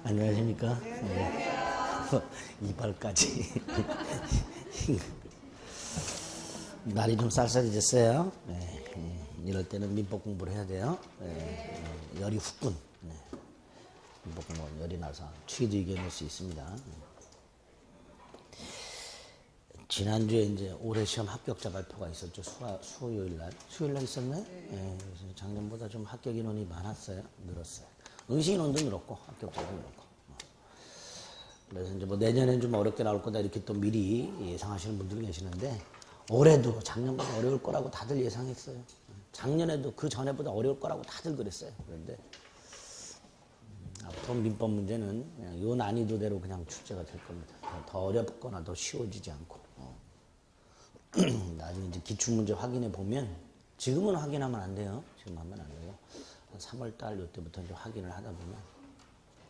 안녕하십니까? 네. 이발까지. 날이 좀 쌀쌀해졌어요. 네. 이럴 때는 민법 공부를 해야 돼요. 네. 열이 후끈. 네. 민법 공부는 열이 나서 추위도 이겨낼 수 있습니다. 지난주에 이제 올해 시험 합격자 발표가 있었죠. 수요일 날. 수요일 날 있었나요? 네. 그래서 작년보다 좀 합격 인원이 많았어요. 늘었어요. 응시 인원도 늘었고, 합격자도 늘었고. 그래서 이제 뭐 내년엔 좀 어렵게 나올 거다 이렇게 또 미리 예상하시는 분들이 계시는데, 올해도 작년보다 어려울 거라고 다들 예상했어요. 작년에도 그 전에보다 어려울 거라고 다들 그랬어요. 그런데 앞으로 민법 문제는 그냥 요 난이도대로 그냥 출제가 될 겁니다. 더 어렵거나 더 쉬워지지 않고. 나중에 이제 기출문제 확인해 보면, 지금은 확인하면 안 돼요. 지금 하면 안 되고, 한 3월달 이때부터 이제 확인을 하다 보면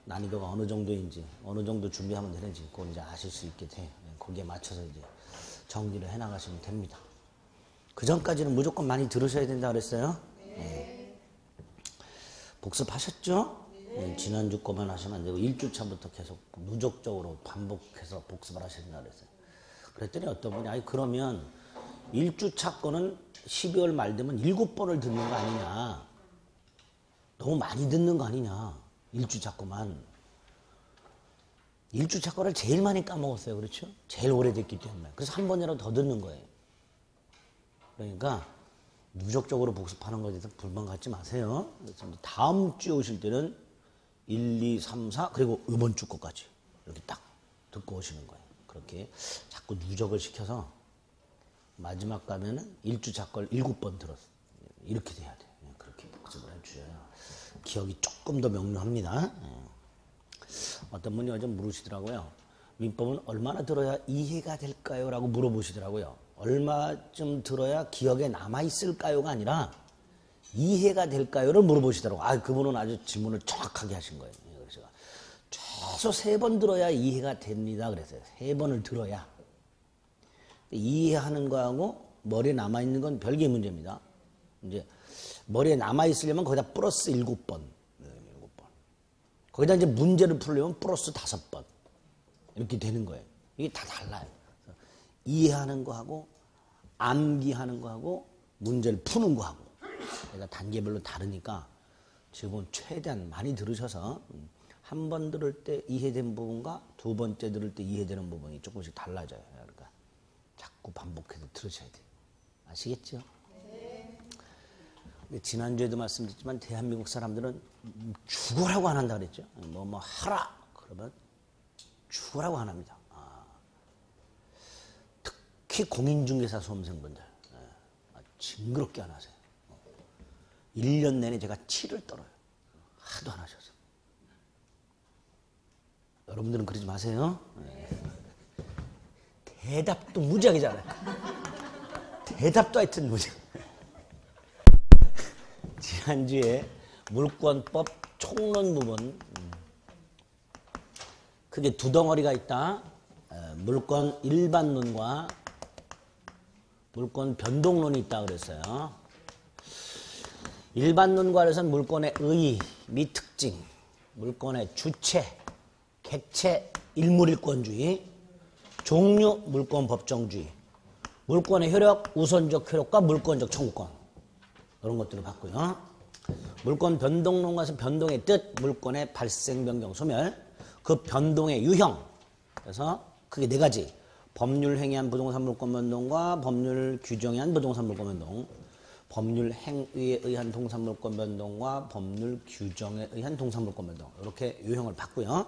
난이도가 어느 정도인지, 어느 정도 준비하면 되는지, 그걸 이제 아실 수 있게 돼. 거기에 맞춰서 이제 정리를 해 나가시면 됩니다. 그 전까지는 무조건 많이 들으셔야 된다 그랬어요. 네. 복습하셨죠? 네. 지난주 거만 하시면 안 되고 1주차부터 계속 누적적으로 반복해서 복습을 하셔야 된다 그랬어요. 그랬더니 어떤 분이, 아니 그러면 1주차 거는 12월 말 되면 7번을 듣는 거 아니냐, 너무 많이 듣는 거 아니냐, 1주차 거만. 1주차 거를 제일 많이 까먹었어요. 그렇죠? 제일 오래됐기 때문에. 그래서 한 번이라도 더 듣는 거예요. 그러니까 누적적으로 복습하는 것에 대해서 불만 갖지 마세요. 그래서 다음 주에 오실 때는 1, 2, 3, 4 그리고 이번 주 거까지 이렇게 딱 듣고 오시는 거예요. 그렇게 자꾸 누적을 시켜서 마지막 가면은 1주차 걸 7번 들었어. 이렇게 돼야 돼. 그렇게 복습을 해주셔야 기억이 조금 더 명료합니다. 어떤 분이 어제 물으시더라고요. 민법은 얼마나 들어야 이해가 될까요? 라고 물어보시더라고요. 얼마쯤 들어야 기억에 남아있을까요가 아니라 이해가 될까요를 물어보시더라고요. 아, 그분은 아주 질문을 정확하게 하신 거예요. 그래서 제가 최소 3번 들어야 이해가 됩니다. 그랬어요. 3번을 들어야. 이해하는 거하고 머리에 남아있는 건 별개의 문제입니다. 이제 머리에 남아있으려면 거기다 플러스 7번. 거기다 이제 문제를 풀려면 플러스 5번. 이렇게 되는 거예요. 이게 다 달라요. 이해하는 거하고 암기하는 거하고 문제를 푸는 거하고 그러니까 단계별로 다르니까 지금은 최대한 많이 들으셔서 한 번 들을 때 이해된 부분과 두 번째 들을 때 이해되는 부분이 조금씩 달라져요. 그러니까 자꾸 반복해서 들으셔야 돼요. 아시겠죠? 네. 지난주에도 말씀드렸지만 대한민국 사람들은 죽으라고 안 한다 그랬죠. 뭐 하라 그러면 죽으라고 안 합니다. 특히 공인중개사 수험생분들 징그럽게 안 하세요. 1년 내내 제가 치를 떨어요. 하도 안 하셔서. 여러분들은 그러지 마세요. 대답도 무지하게 잘해요. 대답도 하여튼 무지하게. 지난주에 물권법 총론 부분, 크게 두 덩어리가 있다. 물권 일반론과 물권 변동론이 있다 그랬어요. 일반론과에서는 물권의 의의 및 특징, 물권의 주체, 객체, 일물일권주의, 종류, 물권 법정주의, 물권의 효력, 우선적 효력과 물권적 청구권, 이런 것들을 봤고요. 물권 변동론과에서 변동의 뜻, 물권의 발생, 변경, 소멸, 그 변동의 유형, 그래서 크게 4가지. 법률 행위한 부동산 물권 변동과 법률 규정에 한 부동산 물권 변동, 법률 행위에 의한 동산 물권 변동과 법률 규정에 의한 동산 물권 변동, 이렇게 유형을 봤고요.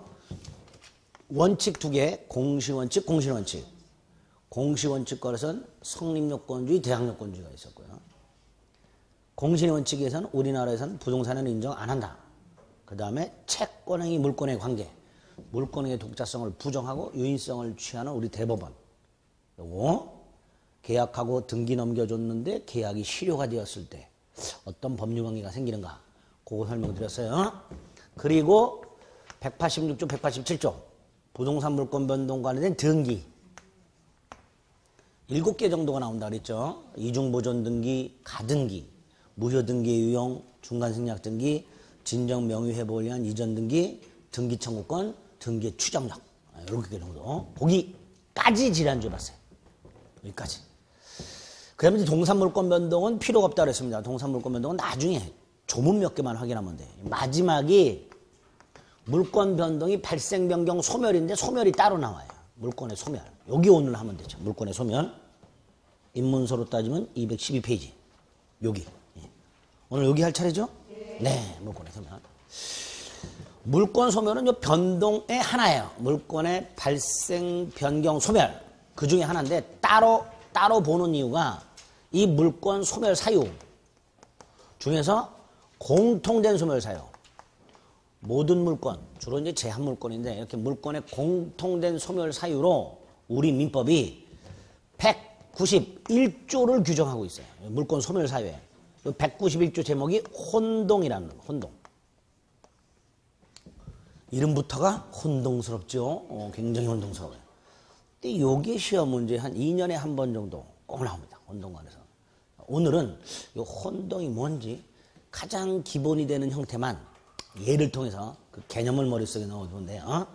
원칙 2개, 공시원칙, 공실원칙. 공시원칙 거에서는 성립요건주의, 대항요건주의가 있었고요. 공실원칙에서는 우리나라에서는 부동산을 인정 안 한다. 그 다음에 채권행위 물권의 관계, 물권의 독자성을 부정하고 유인성을 취하는 우리 대법원. 요거 계약하고 등기 넘겨줬는데 계약이 실효가 되었을 때 어떤 법률관계가 생기는가, 그거 설명드렸어요. 그리고 186조, 187조 부동산 물권 변동 관련된 등기 7개 정도가 나온다 그랬죠. 이중보존 등기, 가등기, 무효 등기 유형, 중간승낙 등기, 진정 명의 회복을 위한 이전 등기, 등기 청구권, 등기의 추정력. 이렇게 정도. 거기까지 질의안주 봤어요. 여기까지. 그 다음에 동산물권 변동은 필요가 없다고 그랬습니다. 동산물권 변동은 나중에 조문 몇 개만 확인하면 돼. 마지막이 물권 변동이 발생, 변경, 소멸인데 소멸이 따로 나와요. 물권의 소멸. 여기 오늘 하면 되죠. 물권의 소멸. 입문서로 따지면 212페이지. 여기. 오늘 여기 할 차례죠? 네, 물권의 소멸. 물권 소멸은 요 변동의 하나예요. 물권의 발생, 변경, 소멸. 그 중에 하나인데 따로 보는 이유가 이 물권 소멸 사유 중에서 공통된 소멸 사유. 모든 물권, 주로 이제 제한 물권인데 이렇게 물권의 공통된 소멸 사유로 우리 민법이 191조를 규정하고 있어요. 물권 소멸 사유에. 191조 제목이 혼동이라는 거예요. 혼동. 이름부터가 혼동스럽죠. 굉장히 혼동스러워요. 근데 요게 시험 문제 한 2년에 한 번 정도 꼭 나옵니다. 혼동관에서. 오늘은 이 혼동이 뭔지 가장 기본이 되는 형태만 예를 통해서 그 개념을 머릿속에 넣어두는데요.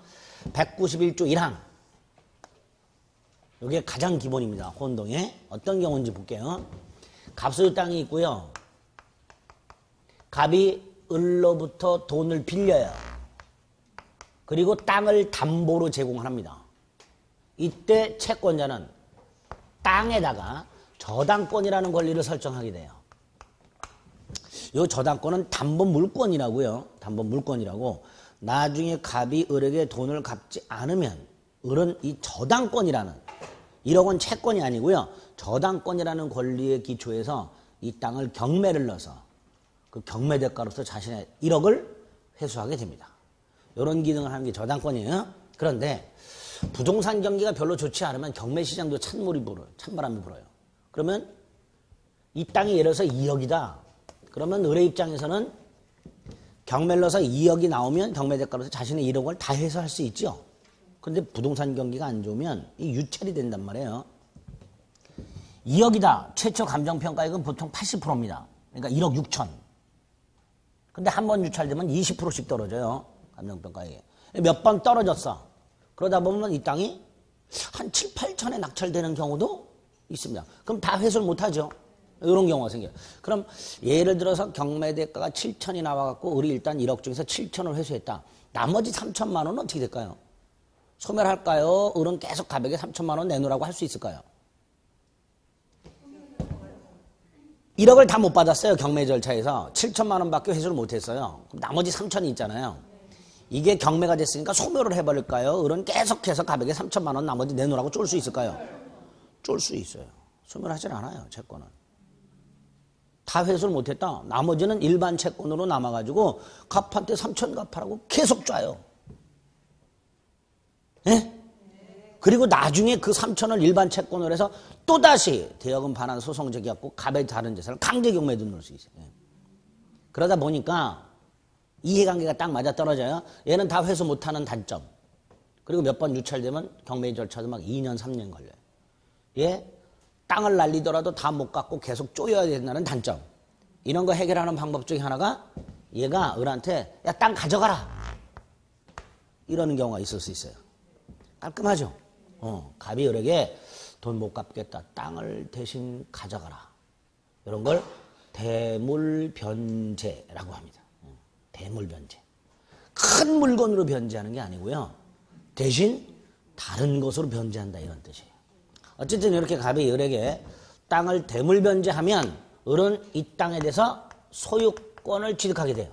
191조 1항. 이게 가장 기본입니다. 혼동에. 어떤 경우인지 볼게요. 갑소유 땅이 있고요. 갑이 을로부터 돈을 빌려요. 그리고 땅을 담보로 제공합니다. 이때 채권자는 땅에다가 저당권이라는 권리를 설정하게 돼요. 이 저당권은 담보물권이라고요. 담보물권이라고. 나중에 갑이 을에게 돈을 갚지 않으면 을은 이 저당권이라는 1억 원 채권이 아니고요. 저당권이라는 권리의 기초에서 이 땅을 경매를 넣어서 그 경매 대가로서 자신의 1억을 회수하게 됩니다. 이런 기능을 하는 게 저당권이에요. 그런데 부동산 경기가 별로 좋지 않으면 경매 시장도 찬바람이 불어요. 그러면 이 땅이 예를 들어서 2억이다. 그러면 을의 입장에서는 경매를 넣어서 2억이 나오면 경매 대가로서 자신의 1억을 다 회수할 수 있죠. 그런데 부동산 경기가 안 좋으면 이 유찰이 된단 말이에요. 2억이다. 최초 감정평가액은 보통 80%입니다. 그러니까 1억 6천. 근데 한 번 유찰되면 20%씩 떨어져요. 감정평가액이. 몇 번 떨어졌어. 그러다 보면 이 땅이 한 7, 8천에 낙찰되는 경우도 있습니다. 그럼 다 회수를 못하죠. 이런 경우가 생겨요. 그럼 예를 들어서 경매 대가가 7천이 나와갖고 을이 일단 1억 중에서 7천을 회수했다. 나머지 3천만 원은 어떻게 될까요? 소멸할까요? 을은 계속 갑에게 3천만 원 내놓으라고 할 수 있을까요? 1억을 다 못 받았어요. 경매 절차에서. 7천만 원밖에 회수를 못했어요. 그럼 나머지 3천이 있잖아요. 이게 경매가 됐으니까 소멸을 해버릴까요? 을은 계속해서 갑에게 3천만 원 나머지 내놓으라고 쫄 수 있을까요? 쫄 수 있어요. 소멸하진 않아요. 채권은. 다 회수를 못했다. 나머지는 일반 채권으로 남아가지고 갑한테 3천 갚아라고 계속 줘요. 예? 그리고 나중에 그 3천을 일반 채권으로 해서 또다시 대여금 반환 소송 제기하고 갑의 다른 재산을 강제 경매에 넣을 수 있어요. 예. 그러다 보니까 이해관계가 딱 맞아떨어져요. 얘는 다 회수 못하는 단점. 그리고 몇 번 유찰되면 경매 절차도 막 2년, 3년 걸려요. 얘 땅을 날리더라도 다 못 갖고 계속 쪼여야 된다는 단점. 이런 거 해결하는 방법 중에 하나가 얘가 을한테 야, 땅 가져가라. 이러는 경우가 있을 수 있어요. 깔끔하죠? 갑이 을에게 돈 못 갚겠다. 땅을 대신 가져가라. 이런 걸 대물변제라고 합니다. 대물변제. 큰 물건으로 변제하는 게 아니고요. 대신 다른 것으로 변제한다 이런 뜻이에요. 어쨌든 이렇게 갑이 을에게 땅을 대물변제하면 을은 이 땅에 대해서 소유권을 취득하게 돼요.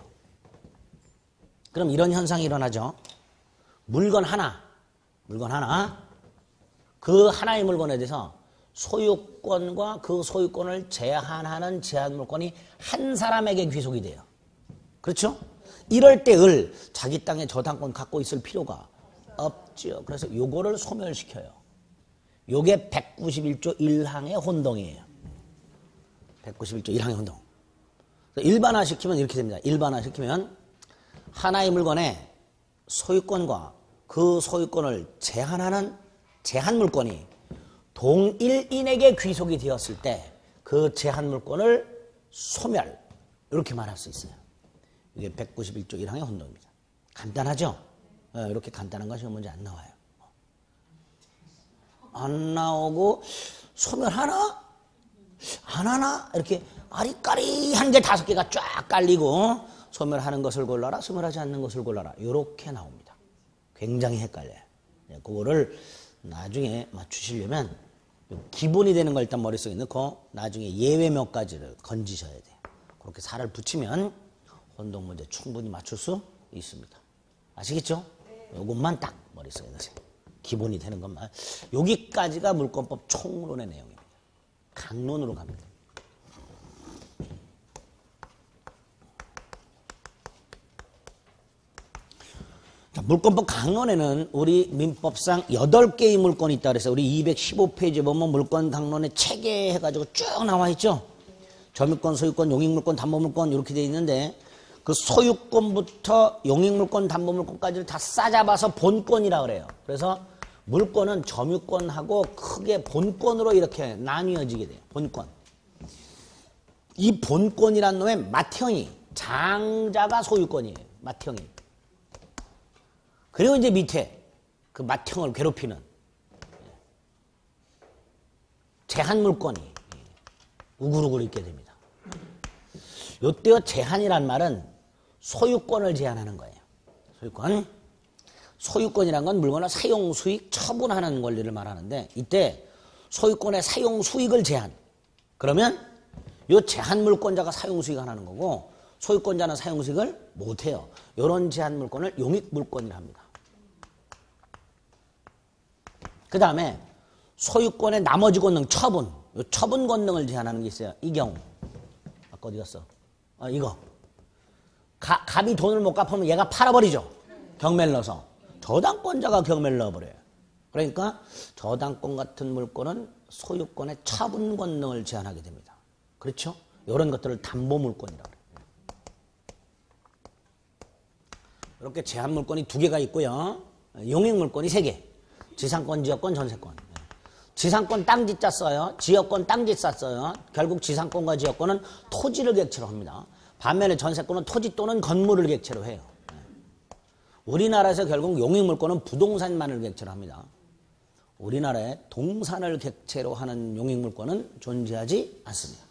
그럼 이런 현상이 일어나죠. 물건 하나, 그 하나의 물건에 대해서 소유권과 그 소유권을 제한하는 제한물권이 한 사람에게 귀속이 돼요. 그렇죠? 이럴 때 을 자기 땅에 저당권 갖고 있을 필요가 없죠. 그래서 요거를 소멸시켜요. 요게 191조 1항의 혼동이에요. 191조 1항의 혼동. 일반화시키면 이렇게 됩니다. 일반화시키면 하나의 물건에 소유권과 그 소유권을 제한하는 제한물권이 동일인에게 귀속이 되었을 때 그 제한물권을 소멸 이렇게 말할 수 있어요. 이게 191조 1항의 혼동입니다. 간단하죠? 이렇게 간단한 거 시험 문제 안 나와요. 안 나오고 소멸하나? 안 하나? 이렇게 아리까리한 게 5개가 쫙 깔리고 소멸하는 것을 골라라, 소멸하지 않는 것을 골라라. 이렇게 나옵니다. 굉장히 헷갈려요. 그거를 나중에 맞추시려면 기본이 되는 걸 일단 머릿속에 넣고 나중에 예외 몇 가지를 건지셔야 돼요. 그렇게 살을 붙이면 혼동 문제 충분히 맞출 수 있습니다. 아시겠죠? 요것만 딱 머릿속에 넣으세요. 기본이 되는 것만. 여기까지가 물권법 총론의 내용입니다. 강론으로 갑니다. 자, 물권법 강론에는 우리 민법상 8개의 물권이 있다 그래서 우리 215페이지에 보면 물권 강론에 체계 해가지고 쭉 나와 있죠. 점유권, 소유권, 용익물권, 담보물권 이렇게 되어 있는데 그 소유권부터 용익물권, 담보물권까지를 다 싸잡아서 본권이라 그래요. 그래서 물권은 점유권하고 크게 본권으로 이렇게 나뉘어지게 돼요. 본권. 이 본권이란 놈의 맏형이 장자가 소유권이에요. 맏형이. 그리고 이제 밑에 그 맏형을 괴롭히는 제한물권이 우글우글 있게 됩니다. 요때요 제한이란 말은 소유권을 제한하는 거예요. 소유권. 소유권이란 건 물건을 사용, 수익, 처분하는 권리를 말하는데 이때 소유권의 사용, 수익을 제한. 그러면 요 제한 물권자가 사용, 수익을 하는 거고 소유권자는 사용, 수익을 못해요. 이런 제한 물권을 용익 물권이라 합니다. 그 다음에 소유권의 나머지 권능, 처분. 요 처분 권능을 제한하는 게 있어요. 이 경우. 아까 어디 갔어? 이거. 갑이 돈을 못 갚으면 얘가 팔아버리죠. 경매를 넣어서. 저당권자가 경매를 넣어버려요. 그러니까 저당권 같은 물권은 소유권의 처분 권능을 제한하게 됩니다. 그렇죠? 이런 것들을 담보물권이라고 해요. 이렇게 제한물권이 2개가 있고요. 용익물권이 3개. 지상권, 지역권, 전세권. 지상권 땅짓자 써요. 지역권 땅짓사 써요. 결국 지상권과 지역권은 토지를 객체로 합니다. 반면에 전세권은 토지 또는 건물을 객체로 해요. 우리나라에서 결국 용익물권은 부동산만을 객체로 합니다. 우리나라에 동산을 객체로 하는 용익물권은 존재하지 않습니다.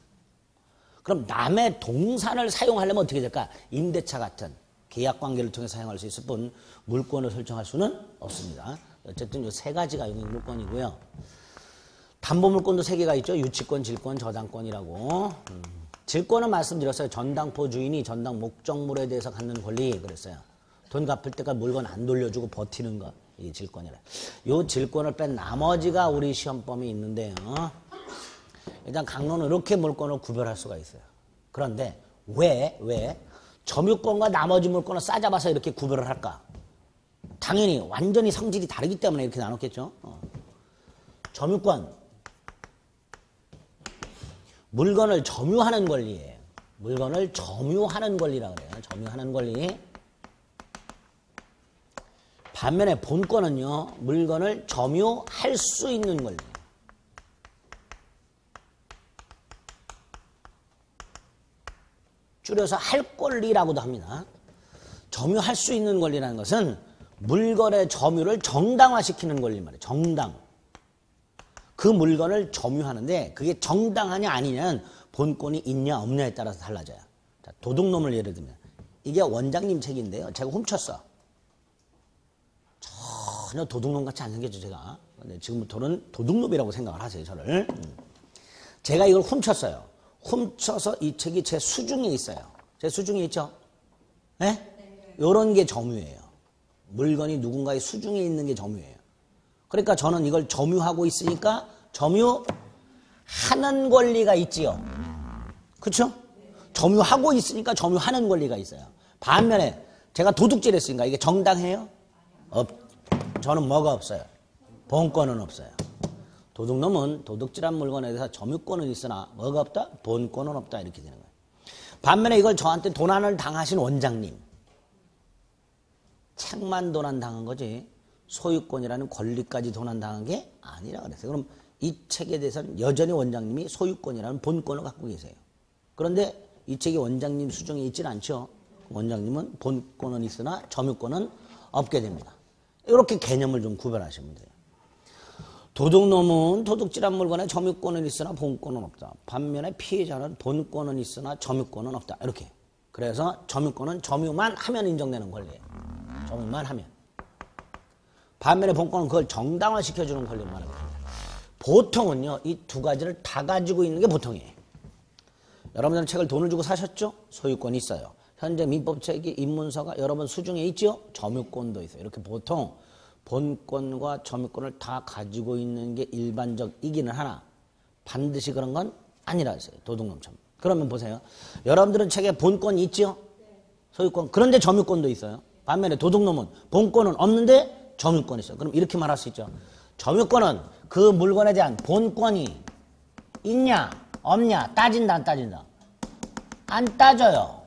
그럼 남의 동산을 사용하려면 어떻게 될까? 임대차 같은 계약관계를 통해 사용할 수 있을 뿐 물권을 설정할 수는 없습니다. 어쨌든 이 3가지가 용익물권이고요. 담보물권도 3개가 있죠. 유치권, 질권, 저당권이라고. 질권은 말씀드렸어요. 전당포 주인이 전당 목적물에 대해서 갖는 권리 그랬어요. 돈 갚을 때까지 물건 안 돌려주고 버티는 거. 이게 질권이래. 요 질권을 뺀 나머지가 우리 시험범위 있는데요. 일단 강론은 이렇게 물권을 구별할 수가 있어요. 그런데 왜 점유권과 나머지 물권을 싸잡아서 이렇게 구별을 할까? 당연히 완전히 성질이 다르기 때문에 이렇게 나눴겠죠. 점유권. 물건을 점유하는 권리예요. 물건을 점유하는 권리라고 그래요. 점유하는 권리. 반면에 본권은요. 물건을 점유할 수 있는 권리. 줄여서 할 권리라고도 합니다. 점유할 수 있는 권리라는 것은 물건의 점유를 정당화시키는 권리 말이에요. 정당. 그 물건을 점유하는데 그게 정당하냐 아니냐는 본권이 있냐 없냐에 따라서 달라져요. 자, 도둑놈을 예를 들면 이게 원장님 책인데요. 제가 훔쳤어. 전혀 도둑놈 같이 안 생겼죠 제가. 근데 지금부터는 도둑놈이라고 생각을 하세요 저를. 제가 이걸 훔쳤어요. 훔쳐서 이 책이 제 수중에 있어요. 제 수중에 있죠? 네? 이런 게 점유예요. 물건이 누군가의 수중에 있는 게 점유예요. 그러니까 저는 이걸 점유하고 있으니까 점유하는 권리가 있지요. 그렇죠? 점유하고 있으니까 점유하는 권리가 있어요. 반면에 제가 도둑질 했으니까 이게 정당해요? 저는 뭐가 없어요? 본권은 없어요. 도둑놈은 도둑질한 물건에 대해서 점유권은 있으나 뭐가 없다? 본권은 없다. 이렇게 되는 거예요. 반면에 이걸 저한테 도난을 당하신 원장님. 책만 도난 당한 거지 소유권이라는 권리까지 도난 당한 게 아니라 그랬어요. 그럼 이 책에 대해서는 여전히 원장님이 소유권이라는 본권을 갖고 계세요. 그런데 이 책이 원장님 수중에 있지는 않죠. 원장님은 본권은 있으나 점유권은 없게 됩니다. 이렇게 개념을 좀 구별하시면 돼요. 도둑놈은 도둑질한 물건에 점유권은 있으나 본권은 없다. 반면에 피해자는 본권은 있으나 점유권은 없다. 이렇게. 그래서 점유권은 점유만 하면 인정되는 권리예요. 점유만 하면. 반면에 본권은 그걸 정당화시켜주는 권리만 합니다. 보통은요, 이 두 가지를 다 가지고 있는 게 보통이에요. 여러분들은 책을 돈을 주고 사셨죠? 소유권이 있어요. 현재 민법책이 입문서가 여러분 수중에 있죠? 점유권도 있어요. 이렇게 보통 본권과 점유권을 다 가지고 있는 게 일반적이기는 하나 반드시 그런 건 아니라 했어요. 도둑놈처럼. 그러면 보세요. 여러분들은 책에 본권이 있죠? 소유권. 그런데 점유권도 있어요. 반면에 도둑놈은 본권은 없는데 점유권이 있어요. 그럼 이렇게 말할 수 있죠. 점유권은 그 물건에 대한 본권이 있냐 없냐 따진다 안 따진다? 안 따져요.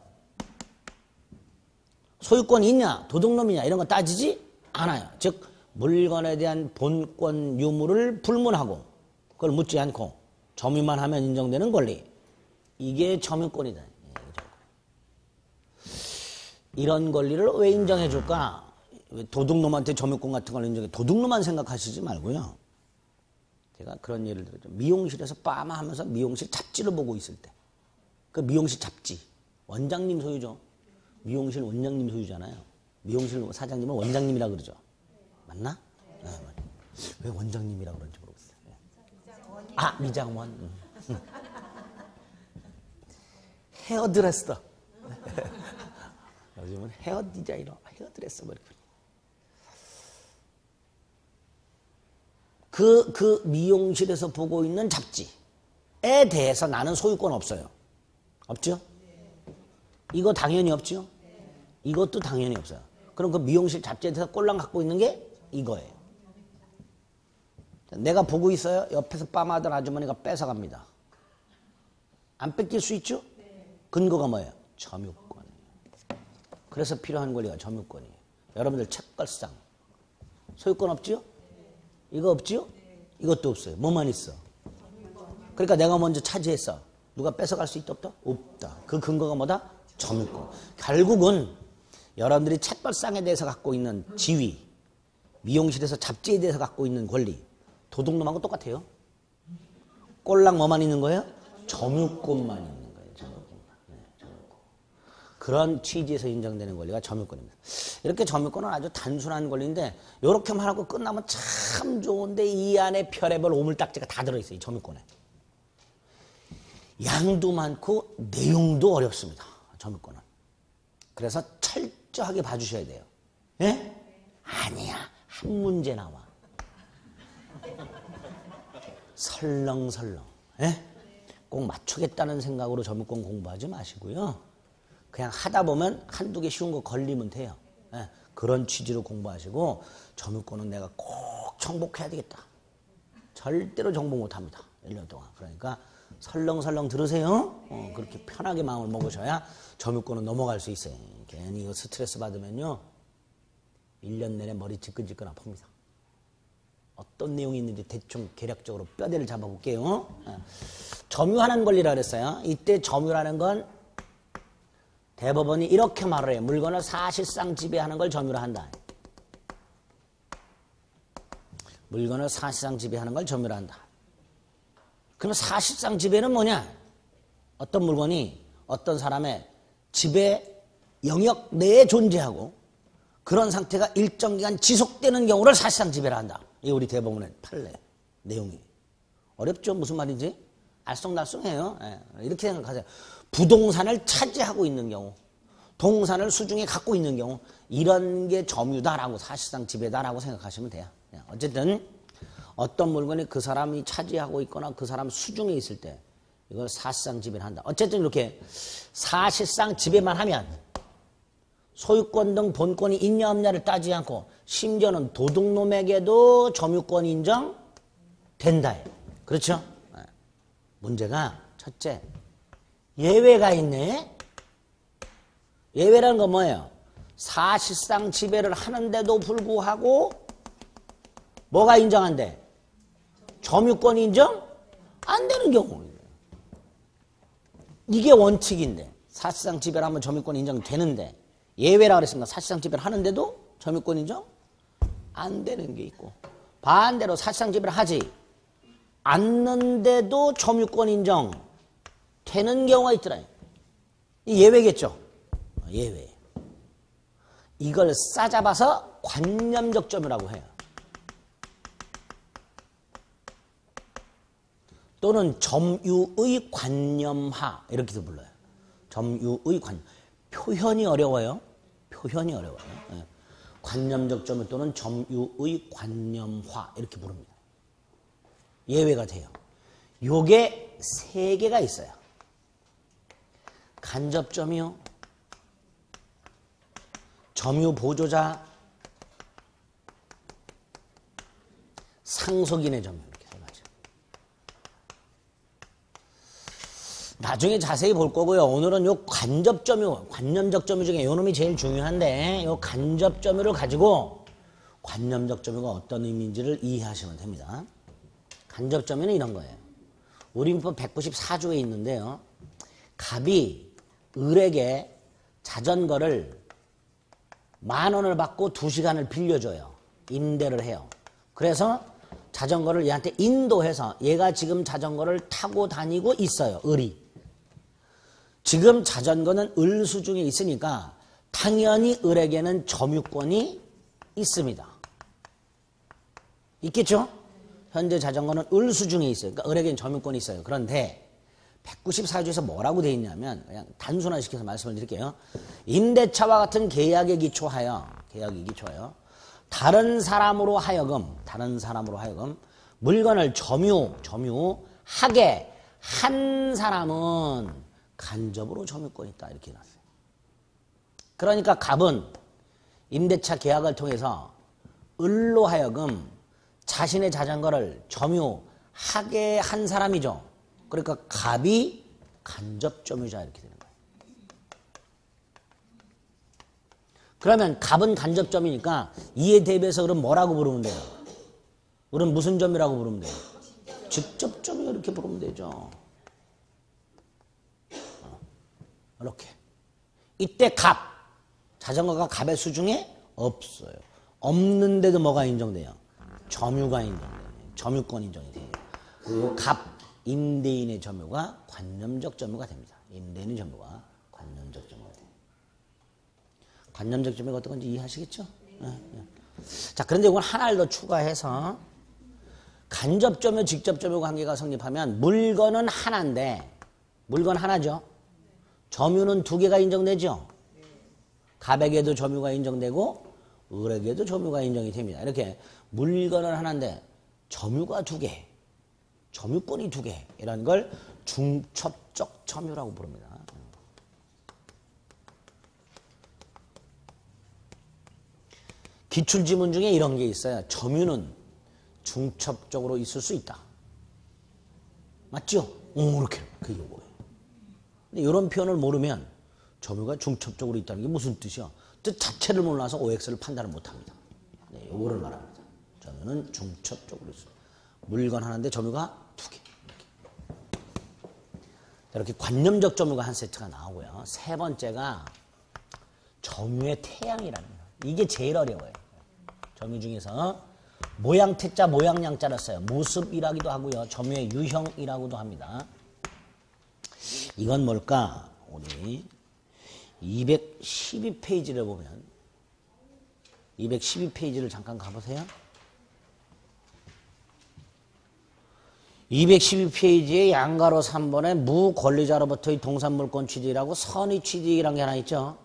소유권이 있냐 도둑놈이냐 이런 거 따지지 않아요. 즉 물건에 대한 본권 유무를 불문하고 그걸 묻지 않고 점유만 하면 인정되는 권리. 이게 점유권이다. 이런 권리를 왜 인정해 줄까? 도둑놈한테 점유권 같은 걸 인정해. 도둑놈만 생각하시지 말고요. 제가 그런 예를 들었죠. 미용실에서 빠마하면서 미용실 잡지를 보고 있을 때 그 미용실 잡지 원장님 소유죠. 미용실 원장님 소유잖아요. 미용실 사장님은 원장님이라 그러죠. 맞나? 네, 왜 원장님이라 그런지 모르겠어요. 아, 미장원. 헤어드레서. 요즘은 헤어 디자이너, 헤어드레서 뭐 이렇게. 그 미용실에서 보고 있는 잡지에 대해서 나는 소유권 없어요. 없죠? 이거 당연히 없죠? 이것도 당연히 없어요. 그럼 그 미용실 잡지에 대해서 꼴랑 갖고 있는 게 이거예요. 내가 보고 있어요. 옆에서 빠마던 아주머니가 뺏어갑니다. 안 뺏길 수 있죠? 근거가 뭐예요? 점유권이에요. 그래서 필요한 권리가 점유권이에요. 여러분들 책걸상 소유권 없죠? 이거 없죠? 이것도 없어요. 뭐만 있어? 그러니까 내가 먼저 차지했어. 누가 뺏어갈 수 있다 없다? 없다. 그 근거가 뭐다? 점유권. 결국은 여러분들이 책걸상에 대해서 갖고 있는 지위, 미용실에서 잡지에 대해서 갖고 있는 권리, 도둑놈하고 똑같아요. 꼴랑 뭐만 있는 거예요? 점유권만 있는 거예요. 점유권만. 네, 점유권. 그런 취지에서 인정되는 권리가 점유권입니다. 이렇게 점유권은 아주 단순한 권리인데 이렇게만 하고 끝나면 참 좋은데 이 안에 별의별 오물딱지가 다 들어있어요. 이 점유권에. 양도 많고 내용도 어렵습니다. 점유권은. 그래서 철저하게 봐주셔야 돼요. 예? 아니야. 한 문제 나와. 설렁설렁. 예? 꼭 맞추겠다는 생각으로 점유권 공부하지 마시고요. 그냥 하다 보면 한두 개 쉬운 거 걸리면 돼요. 예? 그런 취지로 공부하시고 점유권은 내가 꼭 정복해야 되겠다. 절대로 정복 못합니다. 1년 동안. 그러니까 설렁설렁 들으세요. 그렇게 편하게 마음을 먹으셔야 점유권은 넘어갈 수 있어요. 괜히 이거 스트레스 받으면요. 1년 내내 머리 지끈지끈 아픕니다. 어떤 내용이 있는지 대충 계략적으로 뼈대를 잡아볼게요. 점유하는 권리라 그랬어요. 이때 점유라는 건 대법원이 이렇게 말을 해요. 물건을 사실상 지배하는 걸 점유라 한다. 물건을 사실상 지배하는 걸 점유라 한다. 그럼 사실상 지배는 뭐냐? 어떤 물건이 어떤 사람의 지배 영역 내에 존재하고 그런 상태가 일정 기간 지속되는 경우를 사실상 지배를 한다. 이게 우리 대법원의 판례 내용이. 어렵죠? 무슨 말인지? 알쏭달쏭해요. 이렇게 생각하세요. 부동산을 차지하고 있는 경우, 동산을 수중에 갖고 있는 경우 이런 게 점유다라고 사실상 지배다라고 생각하시면 돼요. 어쨌든 어떤 물건이 그 사람이 차지하고 있거나 그 사람 수중에 있을 때 이걸 사실상 지배를 한다. 어쨌든 이렇게 사실상 지배만 하면 소유권 등 본권이 있냐 없냐를 따지지 않고 심지어는 도둑놈에게도 점유권 인정된다. 그렇죠? 문제가 첫째, 예외가 있네. 예외라는 건 뭐예요? 사실상 지배를 하는데도 불구하고 뭐가 인정한대? 점유권 인정? 안 되는 경우. 이게 원칙인데 사실상 지배를 하면 점유권 인정되는데 예외라 그랬습니다. 사실상 지배를 하는데도 점유권 인정? 안 되는 게 있고 반대로 사실상 지배를 하지 않는데도 점유권 인정 되는 경우가 있더라. 이 예외겠죠? 예외. 이걸 싸잡아서 관념적 점유라고 해요. 또는 점유의 관념화 이렇게도 불러요. 점유의 관념. 표현이 어려워요. 표현이 어려워요. 예. 관념적 점유 또는 점유의 관념화 이렇게 부릅니다. 예외가 돼요. 요게 세 개가 있어요. 간접 점유, 점유 보조자, 상속인의 점유 이렇게 세 가지. 나중에 자세히 볼 거고요. 오늘은 요 간접 점유, 관념적 점유 중에 요 놈이 제일 중요한데 요 간접 점유를 가지고 관념적 점유가 어떤 의미인지를 이해하시면 됩니다. 간접 점유는 이런 거예요. 우리민법 194조에 있는데요. 갑이 을에게 자전거를 10,000원을 받고 2시간을 빌려줘요. 임대를 해요. 그래서 자전거를 얘한테 인도해서 얘가 지금 자전거를 타고 다니고 있어요. 을이. 지금 자전거는 을 수중에 있으니까 당연히 을에게는 점유권이 있습니다. 있겠죠? 현재 자전거는 을 수중에 있어요. 그러니까 을에게는 점유권이 있어요. 그런데 194조에서 뭐라고 되어 있냐면 그냥 단순화시켜서 말씀을 드릴게요. 임대차와 같은 계약에 기초하여 다른 사람으로 하여금 물건을 점유하게 한 사람은 간접으로 점유권이 있다 이렇게 해놨어요. 그러니까 갑은 임대차 계약을 통해서 을로 하여금 자신의 자전거를 점유하게 한 사람이죠. 그러니까 갑이 간접점유자 이렇게 되는 거예요. 그러면 갑은 간접점이니까 이에 대비해서 그럼 뭐라고 부르면 돼요? 우리는 무슨 점이라고 부르면 돼요? 직접점유 이렇게 부르면 되죠. 이렇게. 이때 갑, 자전거가 갑의 수중에 없어요. 없는데도 뭐가 인정돼요? 점유가 인정돼요. 점유권 인정이 돼요. 그리고 갑, 임대인의 점유가 관념적 점유가 됩니다. 임대인의 점유가 관념적 점유가 돼요. 관념적 점유가 어떤 건지 이해하시겠죠? 네. 자, 그런데 이건 하나를 더 추가해서 간접 점유, 직접 점유 관계가 성립하면 물건은 하나인데 물건 하나죠. 점유는 2개가 인정되죠. 갑에게도 점유가 인정되고 을에게도 점유가 인정이 됩니다. 이렇게 물건은 하나인데 점유가 2개. 점유권이 2개 이라는 걸 중첩적 점유라고 부릅니다. 기출지문 중에 이런 게 있어요. 점유는 중첩적으로 있을 수 있다. 맞죠? 이렇게 그게 뭐예요? 근데 이런 표현을 모르면 점유가 중첩적으로 있다는 게 무슨 뜻이야? 뜻 자체를 몰라서 OX를 판단을 못합니다. 네, 요거를 말합니다. 점유는 중첩적으로 있어요. 물건 하나인데 점유가 2개. 이렇게 관념적 점유가 한 세트가 나오고요. 세 번째가 점유의 태양이라는 거예요. 이게 제일 어려워요. 점유 중에서 모양 태자, 모양 양자를 써요. 모습이라기도 하고요. 점유의 유형이라고도 합니다. 이건 뭘까? 우리 212페이지를 보면 212페이지를 잠깐 가보세요. 212페이지에 양가로 3번에 무권리자로부터의 동산물권 취득이라고 선의 취득이라는 게 하나 있죠.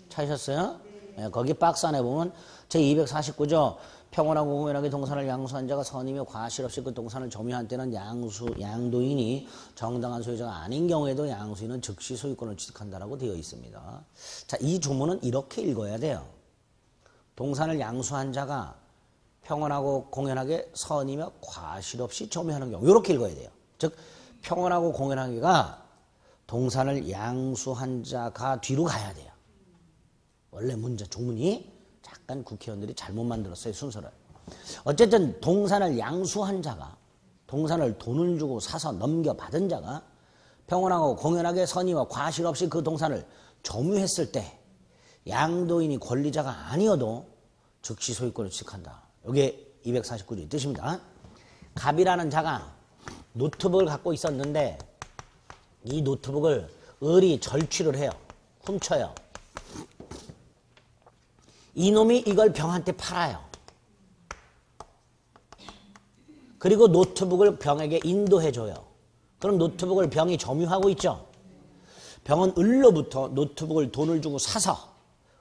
찾으셨어요? 네, 거기 박스 안에 보면 제249조 평온하고 공연하게 동산을 양수한 자가 선이며 과실 없이 그 동산을 점유한 때는 양도인이 정당한 소유자가 아닌 경우에도 양수인은 즉시 소유권을 취득한다라고 되어 있습니다. 자, 이 주문은 이렇게 읽어야 돼요. 동산을 양수한 자가 평온하고 공연하게 선이며 과실 없이 점유하는 경우 이렇게 읽어야 돼요. 즉 평온하고 공연하게가 동산을 양수한 자가 뒤로 가야 돼요. 원래 문제 조문이 약간 국회의원들이 잘못 만들었어요. 순서를. 어쨌든 동산을 양수한 자가 동산을 돈을 주고 사서 넘겨받은 자가 평온하고 공연하게 선의와 과실 없이 그 동산을 점유했을 때 양도인이 권리자가 아니어도 즉시 소유권을 취득한다. 이게 249조의 뜻입니다. 갑이라는 자가 노트북을 갖고 있었는데 이 노트북을 을이 절취를 해요. 훔쳐요. 이놈이 이걸 병한테 팔아요. 그리고 노트북을 병에게 인도해줘요. 그럼 노트북을 병이 점유하고 있죠. 병은 을로부터 노트북을 돈을 주고 사서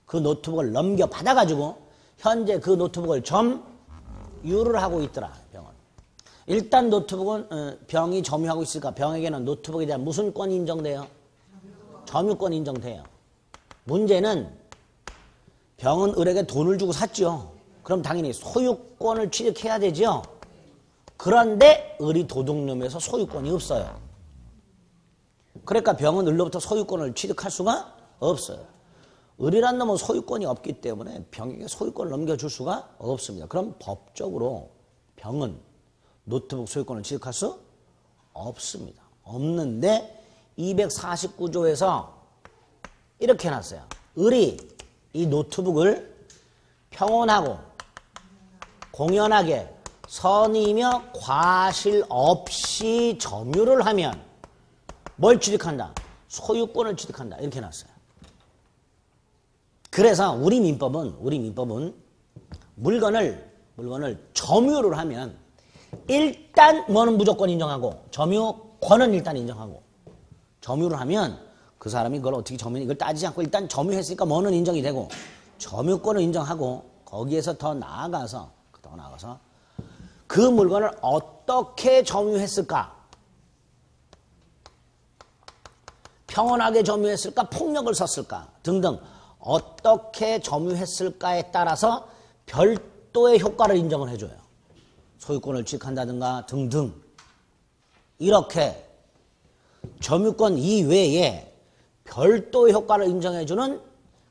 그 노트북을 넘겨받아가지고 현재 그 노트북을 점유를 하고 있더라. 병은. 일단 노트북은 병이 점유하고 있으니까 병에게는 노트북에 대한 무슨 권이 인정돼요? 점유권이 인정돼요. 문제는 병은 을에게 돈을 주고 샀죠. 그럼 당연히 소유권을 취득해야 되죠. 그런데 을이 도둑놈에서 소유권이 없어요. 그러니까 병은 을로부터 소유권을 취득할 수가 없어요. 을이란 놈은 소유권이 없기 때문에 병에게 소유권을 넘겨줄 수가 없습니다. 그럼 법적으로 병은 노트북 소유권을 취득할 수 없습니다. 없는데 249조에서 이렇게 해놨어요. 을이 이 노트북을 평온하고 공연하게 선의며 과실 없이 점유를 하면 뭘 취득한다? 소유권을 취득한다. 이렇게 해놨어요. 그래서 우리 민법은 물건을 점유를 하면 일단 뭐는 무조건 인정하고 점유권은 일단 인정하고 점유를 하면 그 사람이 그걸 어떻게 이걸 따지지 않고 일단 점유했으니까 뭐는 인정이 되고 점유권을 인정하고 거기에서 더 나아가서 그 물건을 어떻게 점유했을까? 평온하게 점유했을까? 폭력을 썼을까? 등등 어떻게 점유했을까에 따라서 별도의 효과를 인정을 해줘요. 소유권을 취득한다든가 등등 이렇게 점유권 이외에 별도의 효과를 인정해주는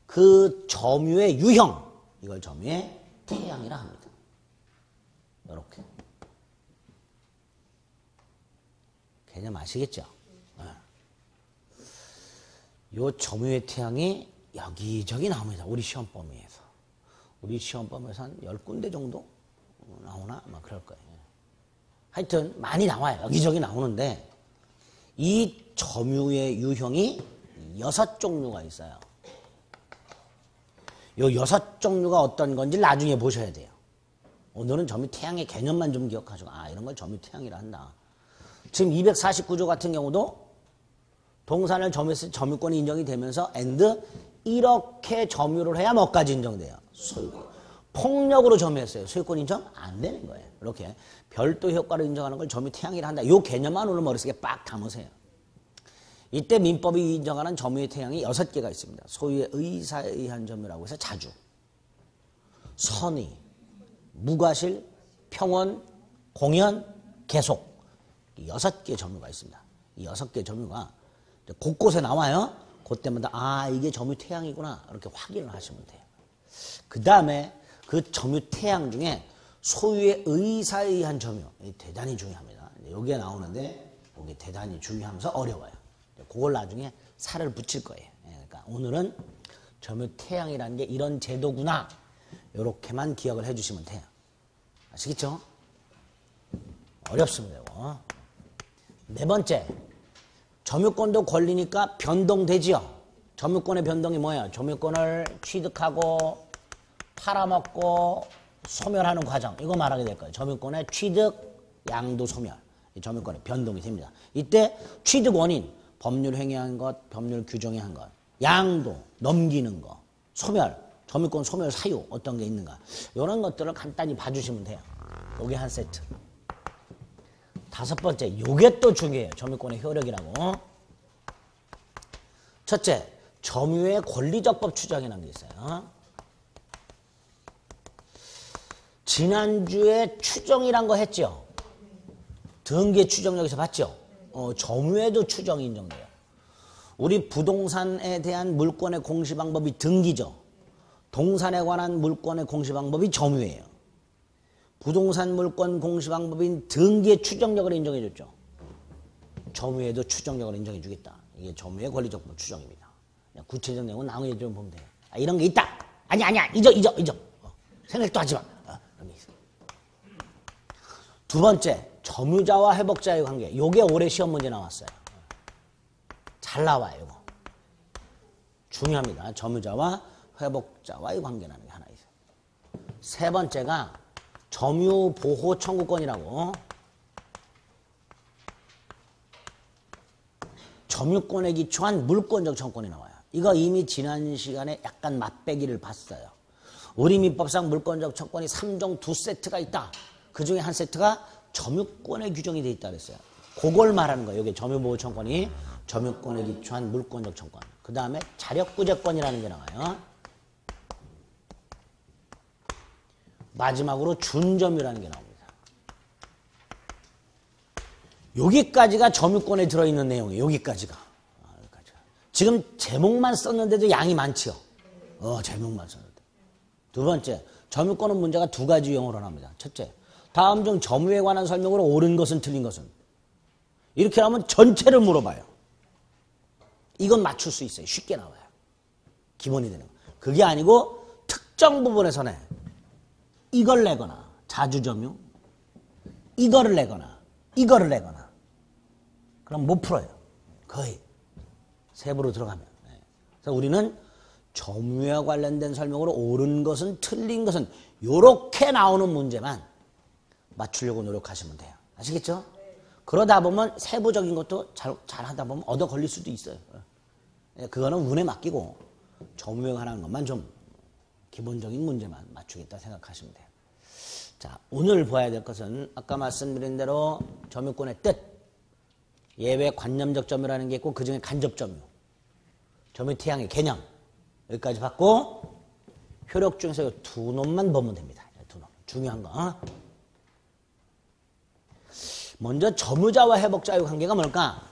그 점유의 유형, 이걸 점유의 태양이라 합니다. 이렇게 개념 아시겠죠? 이 점유의 태양이 여기저기 나옵니다. 우리 시험 범위에서. 우리 시험 범위에서 한 10군데 정도 나오나? 아마 그럴 거예요. 하여튼 많이 나와요. 여기저기 나오는데 이 점유의 유형이 6종류가 있어요. 이 6종류가 어떤 건지 나중에 보셔야 돼요. 오늘은 점유 태양의 개념만 좀 기억하시고 이런 걸 점유 태양이라 한다. 지금 249조 같은 경우도 동산을 점유했을 때 점유권이 인정이 되면서 이렇게 점유를 해야 뭐까지 인정돼요? 소유권. 폭력으로 점유했어요. 소유권 인정 안 되는 거예요. 이렇게 별도 효과를 인정하는 걸 점유 태양이라 한다. 이 개념만 오늘 머릿속에 빡 담으세요. 이때 민법이 인정하는 점유의 태양이 6개가 있습니다. 소유의 의사에 의한 점유라고 해서 자주, 선의, 무과실, 평온, 공연, 계속 이 6개의 점유가 있습니다. 이 6개의 점유가 곳곳에 나와요. 그때마다 이게 점유 태양이구나 이렇게 확인을 하시면 돼요. 그 다음에 그 점유 태양 중에 소유의 의사에 의한 점유 대단히 중요합니다. 여기에 나오는데 이게 대단히 중요하면서 어려워요. 그걸 나중에 살을 붙일 거예요. 그러니까 오늘은 점유 태양이라는 게 이런 제도구나 이렇게만 기억을 해주시면 돼요. 아시겠죠? 어렵습니다. 이거. 네 번째, 점유권도 권리니까 변동되지요. 점유권의 변동이 뭐예요? 점유권을 취득하고 팔아먹고 소멸하는 과정, 이거 말하게 될 거예요. 점유권의 취득, 양도, 소멸. 이 점유권의 변동이 됩니다. 이때 취득 원인, 법률 행위한 것, 법률 규정한 것, 양도, 넘기는 것, 소멸, 점유권 소멸 사유 어떤 게 있는가, 이런 것들을 간단히 봐주시면 돼요. 요게 한 세트. 다섯 번째, 요게 또 중요해요. 점유권의 효력이라고. 첫째, 점유의 권리적법 추정이라는 게 있어요. 지난주에 추정이란 거 했죠? 등기 추정 여기서 봤죠? 점유에도 추정이 인정돼요. 우리 부동산에 대한 물권의 공시 방법이 등기죠. 동산에 관한 물권의 공시 방법이 점유예요. 부동산 물권 공시 방법인 등기의 추정력을 인정해줬죠. 점유에도 추정력을 인정해주겠다. 이게 점유의 권리적법 추정입니다. 구체적 내용은 나머지 좀 보면 돼요. 이런 게 있다. 아니야. 잊어. 생각도 하지 마. 두 번째, 점유자와 회복자의 관계. 요게 올해 시험 문제 나왔어요. 잘 나와요, 이거. 중요합니다. 점유자와 회복자와의 관계라는 게 하나 있어요. 세 번째가 점유보호 청구권이라고. 점유권에 기초한 물권적 청구권이 나와요. 이거 이미 지난 시간에 약간 맛배기를 봤어요. 우리 민법상 물권적 청구권이 3종 2세트가 있다. 그 중에 한 세트가 점유권에 규정이 돼 있다 그랬어요. 그걸 말하는 거예요. 이게 점유보호 청구권이 점유권에 기초한 물권적 청구권. 그 다음에 자력구제권이라는 게 나와요. 마지막으로 준점유라는 게 나옵니다. 여기까지가 점유권에 들어있는 내용이에요. 여기까지가. 지금 제목만 썼는데도 양이 많지요. 제목만 썼는데. 두 번째, 점유권은 문제가 두 가지 유형으로 나옵니다. 첫째, 다음 중 점유에 관한 설명으로 옳은 것은 틀린 것은. 이렇게 하면 전체를 물어봐요. 이건 맞출 수 있어요. 쉽게 나와요. 기본이 되는 거. 그게 아니고 특정 부분에서는 이걸 내거나 자주점유, 이거를 내거나 이거를 내거나 그럼 못 풀어요. 거의 세부로 들어가면. 그래서 우리는 점유와 관련된 설명으로 옳은 것은 틀린 것은 이렇게 나오는 문제만 맞추려고 노력하시면 돼요. 아시겠죠? 그러다 보면 세부적인 것도 잘 하다 보면 얻어 걸릴 수도 있어요. 그거는 운에 맡기고 점유에 관한 것만 좀 기본적인 문제만 맞추겠다 생각하시면 돼요. 자, 오늘 봐야 될 것은 아까 말씀드린 대로 점유권의 뜻, 예외 관념적 점유라는 게 있고 그 중에 간접 점유, 점유태양의 개념 여기까지 받고 효력 중에서 두 놈만 보면 됩니다. 두 놈. 중요한 거. 먼저 점유자와 회복자의 관계가 뭘까?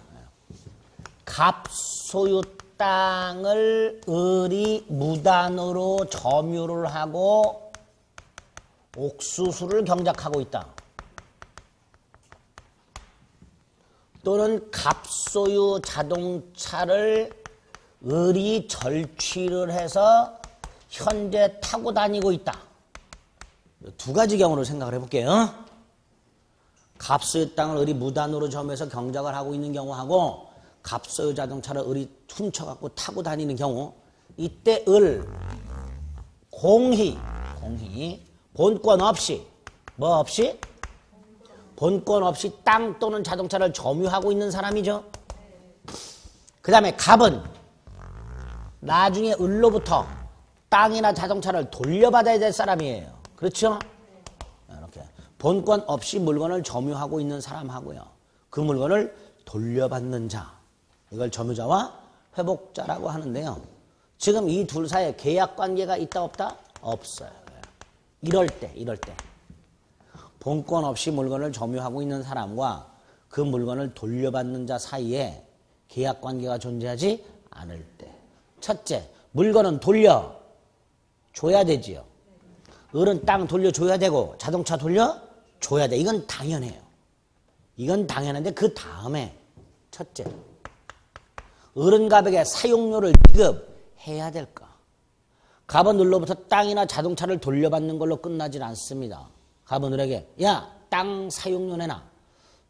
갑소유 땅을 을이 무단으로 점유를 하고 옥수수를 경작하고 있다. 또는 갑소유 자동차를 을이 절취를 해서 현재 타고 다니고 있다. 두 가지 경우를 생각을 해볼게요. 갑소유 땅을 을이 무단으로 점유해서 경작을 하고 있는 경우하고 갑소유 자동차를 을이 훔쳐갖고 타고 다니는 경우, 이때 을 공히 본권 없이 뭐 없이? 본권 없이 땅 또는 자동차를 점유하고 있는 사람이죠. 그 다음에 갑은 나중에 을로부터 땅이나 자동차를 돌려받아야 될 사람이에요. 그렇죠? 이렇게 본권 없이 물건을 점유하고 있는 사람하고요. 그 물건을 돌려받는 자, 이걸 점유자와 회복자라고 하는데요. 지금 이 둘 사이에 계약관계가 있다 없다? 없어요. 이럴 때 본권 없이 물건을 점유하고 있는 사람과 그 물건을 돌려받는 자 사이에 계약관계가 존재하지 않을 때. 첫째, 물건은 돌려줘야 되지요. 을은 땅 돌려줘야 되고 자동차 돌려줘야 돼. 이건 당연해요. 이건 당연한데 그 다음에 첫째, 을은 갑에게 사용료를 지급해야 될까? 갑은 을로부터 땅이나 자동차를 돌려받는 걸로 끝나질 않습니다. 갑은 을에게 야, 땅 사용료 내놔,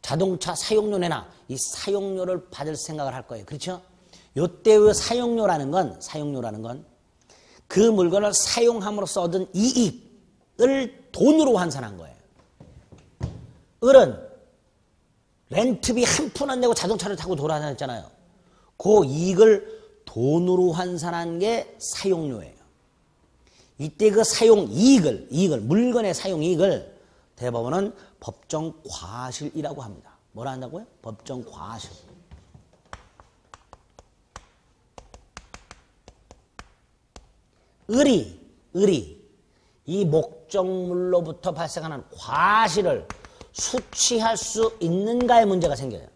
자동차 사용료 내놔. 이 사용료를 받을 생각을 할 거예요. 그렇죠? 요때의 사용료라는 건 그 물건을 사용함으로써 얻은 이익을 돈으로 환산한 거예요. 을은 렌트비 한 푼 안 내고 자동차를 타고 돌아다녔잖아요. 그 이익을 돈으로 환산한 게 사용료예요. 이때 그 사용이익을 물건의 사용이익을 대법원은 법정과실이라고 합니다. 뭐라 한다고요? 법정과실. 을이 이 목적물로부터 발생하는 과실을 수취할 수 있는가의 문제가 생겨요.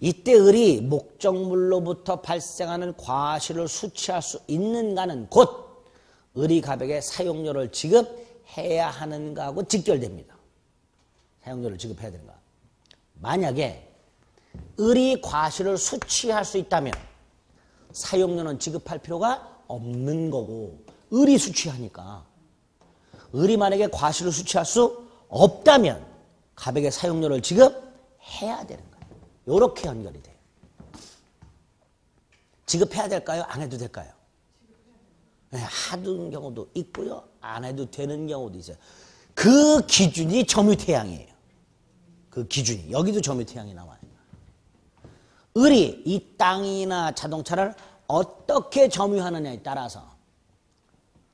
이때 을이 목적물로부터 발생하는 과실을 수취할 수 있는가는 곧 을이 갑에게 사용료를 지급해야 하는가하고 직결됩니다. 사용료를 지급해야 되는가. 만약에 을이 과실을 수취할 수 있다면 사용료는 지급할 필요가 없는 거고, 을이 수취하니까 을이 만약에 과실을 수취할 수 없다면 갑에게 사용료를 지급해야 되는 거예요. 이렇게 연결이 돼요. 지급해야 될까요? 안 해도 될까요? 네, 하는 경우도 있고요. 안 해도 되는 경우도 있어요. 그 기준이 점유태양이에요. 그 기준이. 여기도 점유태양이 나와요. 을이 이 땅이나 자동차를 어떻게 점유하느냐에 따라서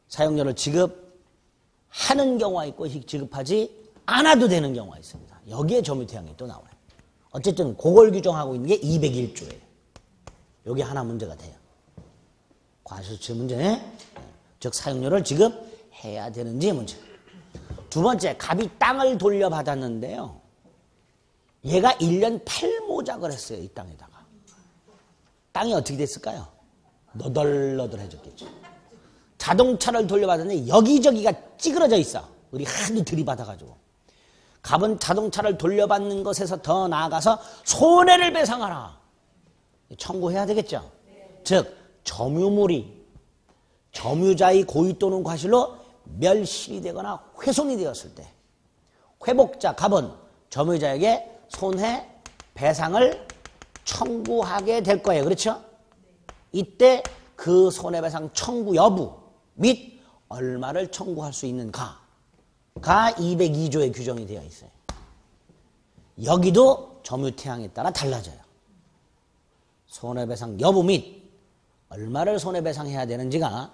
사용료를 지급하는 경우가 있고 지급하지 않아도 되는 경우가 있습니다. 여기에 점유태양이 또 나와요. 어쨌든 그걸 규정하고 있는 게 201조예요. 여기 하나 문제가 돼요. 과실수취 문제, 즉 사용료를 지급해야 되는지 문제. 두 번째, 갑이 땅을 돌려받았는데요. 얘가 1년 팔모작을 했어요. 이 땅에다가. 땅이 어떻게 됐을까요? 너덜너덜해졌겠죠. 자동차를 돌려받았는데 여기저기가 찌그러져 있어. 우리 하도 들이받아가지고. 갑은 자동차를 돌려받는 것에서 더 나아가서 손해를 배상하라. 청구해야 되겠죠. 즉 점유물이 점유자의 고의 또는 과실로 멸실이 되거나 훼손이 되었을 때 회복자 갑은 점유자에게 손해배상을 청구하게 될 거예요. 그렇죠? 이때 그 손해배상 청구 여부 및 얼마를 청구할 수 있는가가 202조에 규정이 되어 있어요. 여기도 점유태양에 따라 달라져요. 손해배상 여부 및 얼마를 손해배상해야 되는지가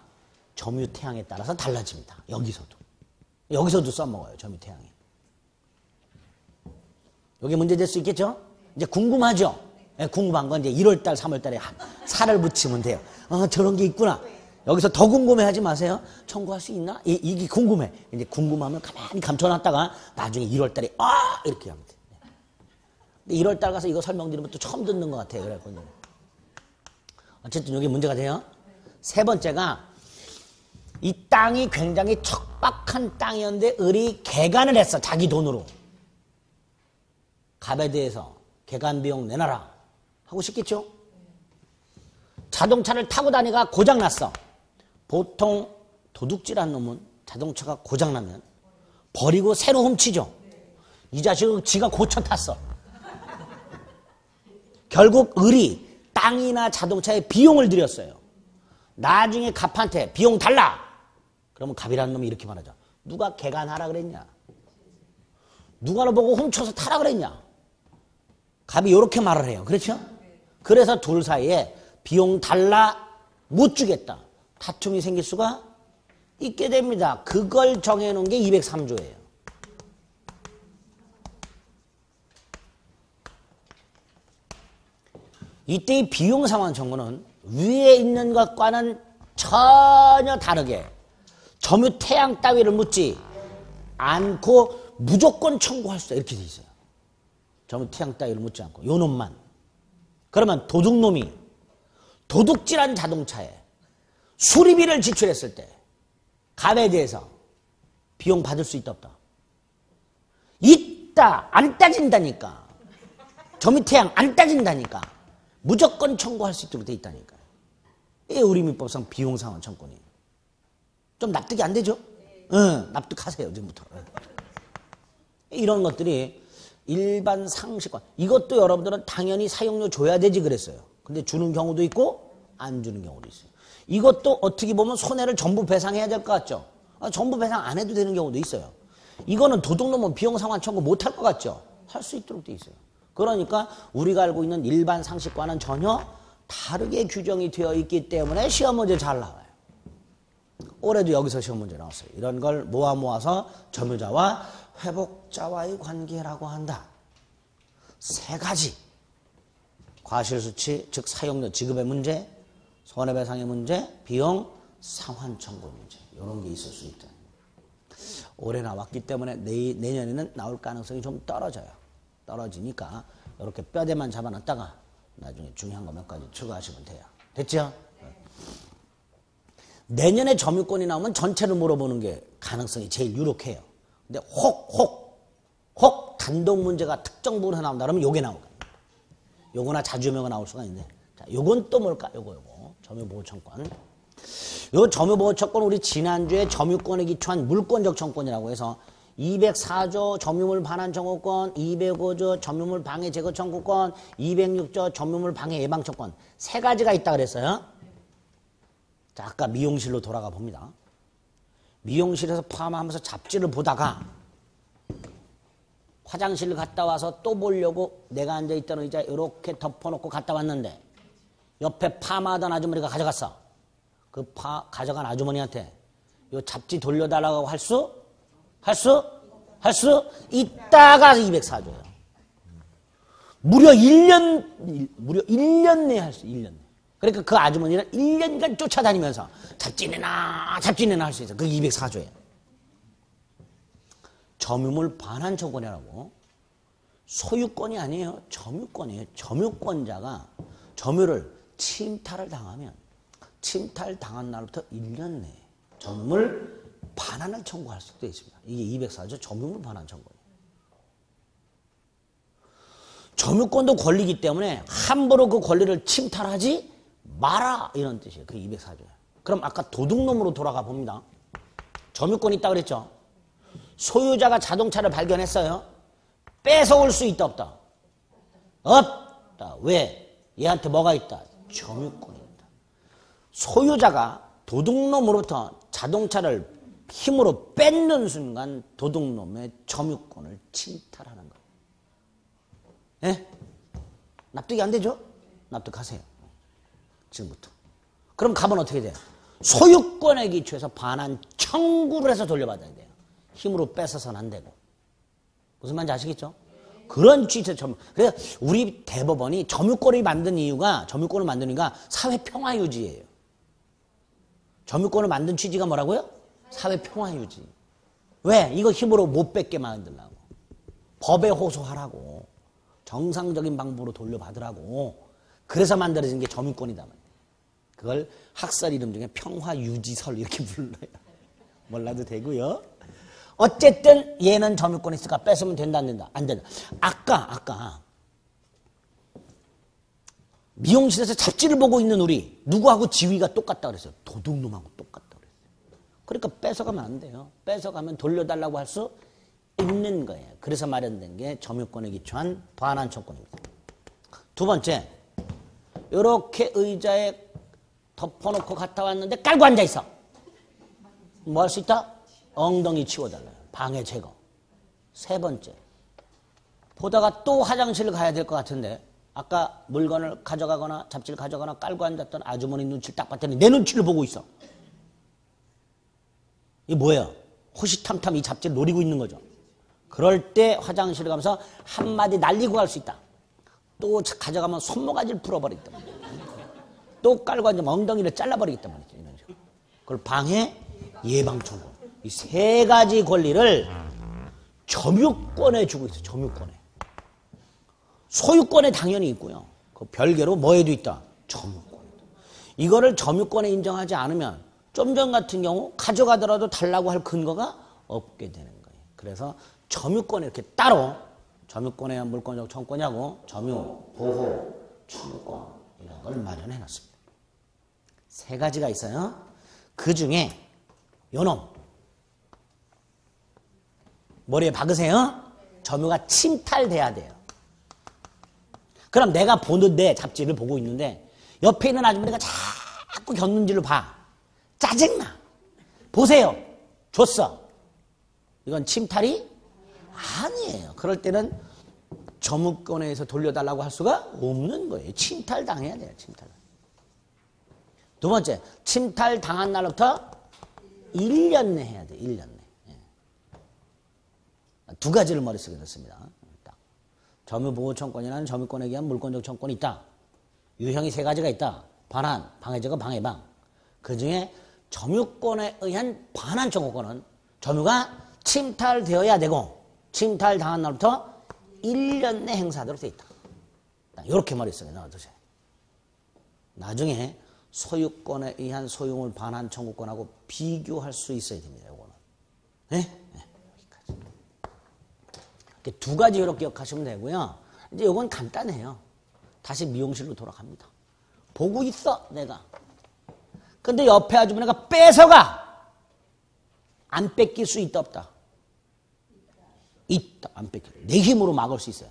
점유태양에 따라서 달라집니다. 여기서도 써먹어요. 점유태양이. 여기 문제될 수 있겠죠? 이제 궁금하죠? 네, 궁금한 건 이제 1월달, 3월달에 살을 붙이면 돼요. 저런 게 있구나. 여기서 더 궁금해하지 마세요. 청구할 수 있나? 이게 궁금해. 이제 궁금하면 가만히 감춰놨다가 나중에 1월달에 이렇게 하면 돼. 근데 1월달 가서 이거 설명드리면 또 처음 듣는 것 같아요. 그래갖고 어쨌든 여기 문제가 돼요. 세 번째가 이 땅이 굉장히 척박한 땅이었는데 을이 개간을 했어. 자기 돈으로. 갑에 대해서 개간 비용 내놔라 하고 싶겠죠? 자동차를 타고 다니가 고장났어. 보통 도둑질한 놈은 자동차가 고장나면 버리고 새로 훔치죠. 이 자식은 지가 고쳐 탔어. 결국 을이 땅이나 자동차에 비용을 들였어요. 나중에 갑한테 비용 달라. 그러면 갑이라는 놈이 이렇게 말하죠. 누가 개간하라 그랬냐? 누가 너 보고 훔쳐서 타라 그랬냐? 갑이 이렇게 말을 해요. 그렇죠? 그래서 둘 사이에 비용 달라 못 주겠다. 다툼이 생길 수가 있게 됩니다. 그걸 정해놓은 게 203조예요. 이때 이 비용 상환 청구는 위에 있는 것과는 전혀 다르게 점유태양 따위를 묻지 않고 무조건 청구할 수 있다. 이렇게 돼 있어요. 점유태양 따위를 묻지 않고 요 놈만. 그러면 도둑놈이 도둑질한 자동차에 수리비를 지출했을 때 갑에 대해서 비용 받을 수 있다 없다? 있다. 안 따진다니까. 점유태양 안 따진다니까. 무조건 청구할 수 있도록 돼 있다니까요. 이게 우리 민법상 비용상환 청구권이에요. 좀 납득이 안 되죠? 응, 납득하세요. 지금부터. 이런 것들이 일반 상식관. 이것도 여러분들은 당연히 사용료 줘야 되지 그랬어요. 근데 주는 경우도 있고 안 주는 경우도 있어요. 이것도 어떻게 보면 손해를 전부 배상해야 될 것 같죠? 전부 배상 안 해도 되는 경우도 있어요. 이거는 도둑놈은 비용상환 청구 못 할 것 같죠? 할 수 있도록 돼 있어요. 그러니까 우리가 알고 있는 일반 상식과는 전혀 다르게 규정이 되어 있기 때문에 시험 문제 잘 나와요. 올해도 여기서 시험 문제 나왔어요. 이런 걸 모아서 점유자와 회복자와의 관계라고 한다. 세 가지. 과실수취, 즉 사용료 지급의 문제, 손해배상의 문제, 비용 상환 청구 문제. 이런 게 있을 수 있다. 올해 나왔기 때문에 내년에는 나올 가능성이 좀 떨어져요. 떨어지니까 이렇게 뼈대만 잡아놨다가 나중에 중요한 거 몇 가지 추가하시면 돼요. 됐죠? 내년에 점유권이 나오면 전체를 물어보는 게 가능성이 제일 유력해요. 근데 혹 단독 문제가 특정 부분에 나온다 그러면 요게 나오거든요. 요거나 자주유명가 나올 수가 있는데 자, 요건 또 뭘까? 요거 점유보호청권. 요 점유보호처권 우리 지난주에 점유권에 기초한 물권적 청권이라고 해서 204조 점유물 반환 청구권, 205조 점유물 방해 제거 청구권, 206조 점유물 방해 예방 청구권 세 가지가 있다 그랬어요. 자, 아까 미용실로 돌아가 봅니다. 미용실에서 파마하면서 잡지를 보다가 화장실 갔다 와서 또 보려고 내가 앉아있던 의자 이렇게 덮어놓고 갔다 왔는데 옆에 파마하던 아주머니가 가져갔어. 그 가져간 아주머니한테 요 잡지 돌려달라고 할 수 있다가 204조예요. 무려 1년 내에 할 수, 1년 내. 그러니까 그 아주머니는 1년간 쫓아다니면서 잡지 내놔 할 수 있어. 그게 204조예요. 점유물 반환 청구권이라고. 소유권이 아니에요. 점유권이에요. 점유권자가 점유를 침탈을 당하면 침탈 당한 날부터 1년 내에 점유물 반환을 청구할 수도 있습니다. 이게 204조 점유물 반환 청구예요. 점유권도 권리이기 때문에 함부로 그 권리를 침탈하지 마라 이런 뜻이에요. 그게 204조예요. 그럼 아까 도둑놈으로 돌아가 봅니다. 점유권이 있다고 그랬죠. 소유자가 자동차를 발견했어요. 뺏어올 수 있다 없다? 없다. 왜? 얘한테 뭐가 있다? 점유권이 있다. 소유자가 도둑놈으로부터 자동차를 힘으로 뺏는 순간 도둑놈의 점유권을 침탈하는 거예요. 예? 납득이 안 되죠? 납득하세요. 지금부터. 그럼 값은 어떻게 돼요? 소유권에 기초해서 반환 청구를 해서 돌려받아야 돼요. 힘으로 뺏어서는 안 되고. 무슨 말인지 아시겠죠? 그런 취지에서 그래서 우리 대법원이 점유권을 만든 이유가 사회 평화 유지예요. 점유권을 만든 취지가 뭐라고요? 사회 평화 유지. 왜? 이거 힘으로 못 뺏게 만들라고. 법에 호소하라고. 정상적인 방법으로 돌려받으라고. 그래서 만들어진 게 점유권이다. 그걸 학설 이름 중에 평화 유지설 이렇게 불러요. 몰라도 되고요. 어쨌든 얘는 점유권이 있으니까 뺏으면 된다 안 된다? 안 된다. 아까 미용실에서 잡지를 보고 있는 우리 누구하고 지위가 똑같다 그랬어요? 도둑놈하고 똑같다 그랬어요. 그러니까 뺏어가면 안 돼요. 뺏어가면 돌려달라고 할 수 있는 거예요. 그래서 마련된 게 점유권에 기초한 반환 청구권입니다. 두 번째, 이렇게 의자에 덮어놓고 갔다 왔는데 깔고 앉아있어. 뭐 할 수 있다? 엉덩이 치워달라요. 방해 제거. 세 번째, 보다가 또 화장실을 가야 될 것 같은데 아까 물건을 가져가거나 잡지를 가져가거나 깔고 앉았던 아주머니 눈치를 딱 봤더니 내 눈치를 보고 있어. 이게 뭐예요? 호시탐탐 이 잡지를 노리고 있는 거죠. 그럴 때 화장실에 가면서 한마디 날리고 갈 수 있다. 또 가져가면 손모가지를 풀어버리겠다. 또 깔고 앉으면 엉덩이를 잘라버리겠다 말이죠. 이런 식으로. 그걸 방해, 예방 청구. 이 세 가지 권리를 점유권에 주고 있어요. 점유권에. 소유권에 당연히 있고요. 그 별개로 뭐에도 있다? 점유권에. 이거를 점유권에 인정하지 않으면 좀 전 같은 경우 가져가더라도 달라고 할 근거가 없게 되는 거예요. 그래서 점유권에 이렇게 따로 점유권에 의한 물권적 청구권하고 점유, 보호, 청구권 이런 걸 마련해 놨습니다. 세 가지가 있어요. 그 중에 요놈 머리에 박으세요. 점유가 침탈돼야 돼요. 그럼 내가 보는데 잡지를 보고 있는데 옆에 있는 아주머니가 자꾸 겼는지를 봐. 짜증나. 보세요. 줬어. 이건 침탈이 아니에요. 그럴 때는 점유권에서 돌려달라고 할 수가 없는 거예요. 침탈당해야 돼요. 침탈. 두 번째, 침탈당한 날부터 1년 내 해야 돼요. 1년 내. 두 가지를 머릿속에 넣습니다. 점유보호청권이라는 점유권에 의한 물권적 청권이 있다. 유형이 세 가지가 있다. 반환, 방해제거, 방해방. 그 중에 점유권에 의한 반환 청구권은 점유가 침탈되어야 되고 침탈당한 날부터 1년 내 행사하도록 되어 있다. 이렇게 머릿속에 넣어두세요. 나중에 소유권에 의한 소유물 반환 청구권하고 비교할 수 있어야 됩니다. 이거는. 네? 두 가지 이렇게 기억하시면 되고요. 이제 이건 간단해요. 다시 미용실로 돌아갑니다. 보고 있어, 내가. 근데 옆에 아주머니가 뺏어가. 안 뺏길 수 있다 없다? 있다. 안 뺏길. 내 힘으로 막을 수 있어요.